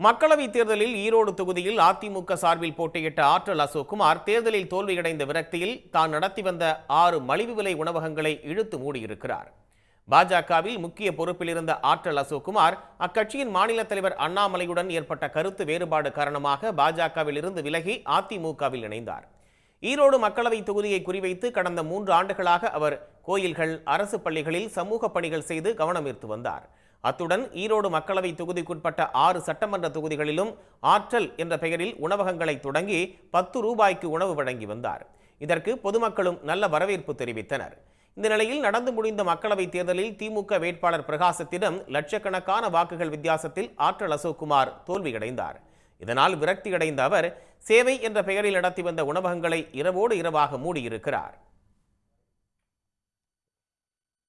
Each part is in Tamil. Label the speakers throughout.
Speaker 1: மக்களவைத் தேர்தலில் ஈரோடு தொகுதியில் அதிமுக சார்பில் போட்டியிட்ட ஆற்றல் அசோக்குமார் தேர்தலில் தோல்வியடைந்த விரக்தியில் தான் நடத்தி வந்த 6 மலிவு விலை உணவகங்களை இழுத்து மூடியிருக்கிறார். பாஜகவில் முக்கிய பொறுப்பில் இருந்த ஆற்றல் அசோக்குமார் அக்கட்சியின் மாநில தலைவர் அண்ணாமலையுடன் ஏற்பட்ட கருத்து வேறுபாடு காரணமாக பாஜகவில் இருந்து விலகி அதிமுகவில் இணைந்தார். ஈரோடு மக்களவைத் தொகுதியை குறிவைத்து கடந்த 3 ஆண்டுகளாக அவர் கோயில்கள், அரசு பள்ளிகளில் சமூக பணிகள் செய்து கவனம் ஈர்த்து வந்தார். அத்துடன் ஈரோடு மக்களவை தொகுதிக்குட்பட்ட 6 சட்டமன்ற தொகுதிகளிலும் ஆற்றல் என்ற பெயரில் உணவகங்களை தொடங்கி 10 ரூபாய்க்கு உணவு வழங்கி வந்தார். இதற்கு பொதுமக்களும் நல்ல வரவேற்பு தெரிவித்தனர். இந்த நிலையில் நடந்து முடிந்த மக்களவைத் தேர்தலில் திமுக வேட்பாளர் பிரகாசத்திடம் லட்சக்கணக்கான வாக்குகள் வித்தியாசத்தில் ஆற்றல் அசோக்குமார் தோல்வியடைந்தார். இதனால் விரக்தியடைந்த அவர் சேவை என்ற பெயரில் நடத்தி வந்த உணவகங்களை இரவோடு இரவாக மூடியிருக்கிறார்.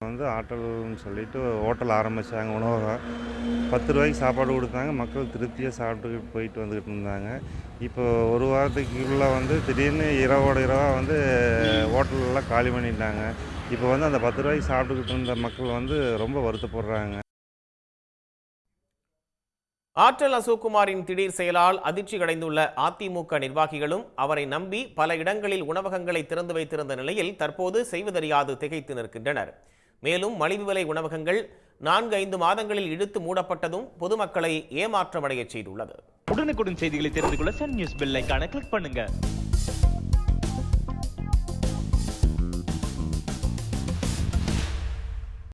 Speaker 2: ஆற்றல்னு சொல்லிட்டு ஹோட்டல் ஆரம்பித்தாங்க. உணவகம் 10 ரூபாய்க்கு சாப்பாடு கொடுத்தாங்க. மக்கள் திருப்தியாக சாப்பிட்டு போயிட்டு வந்துக்கிட்டு இருந்தாங்க. இப்போ ஒரு வாரத்துக்குள்ளே திடீர்னு இரவோட இரவாக ஹோட்டலெல்லாம் காலி பண்ணிட்டாங்க. இப்போ அந்த 10 ரூபாய்க்கு சாப்பிட்டுக்கிட்டு இருந்த மக்கள் ரொம்ப வருத்தப்படுறாங்க.
Speaker 1: ஆற்றல் அசோக்குமாரின் திடீர் செயலால் அதிர்ச்சி அடைந்துள்ள அதிமுக நிர்வாகிகளும் அவரை நம்பி பல இடங்களில் உணவகங்களை திறந்து வைத்திருந்த நிலையில் தற்போது செய்வதறியாது திகைத்து நிற்கின்றனர். மேலும் மலிவு விலை உணவகங்கள் 4-5 மாதங்களில் இழுத்து மூடப்பட்டதும் பொதுமக்களை ஏமாற்றமடைய செய்துள்ளது.
Speaker 3: உடனுக்குடன் செய்திகளை தெரிந்து கொள்ள சன் நியூஸ் பெல் ஐகானை கிளிக் பண்ணுங்க.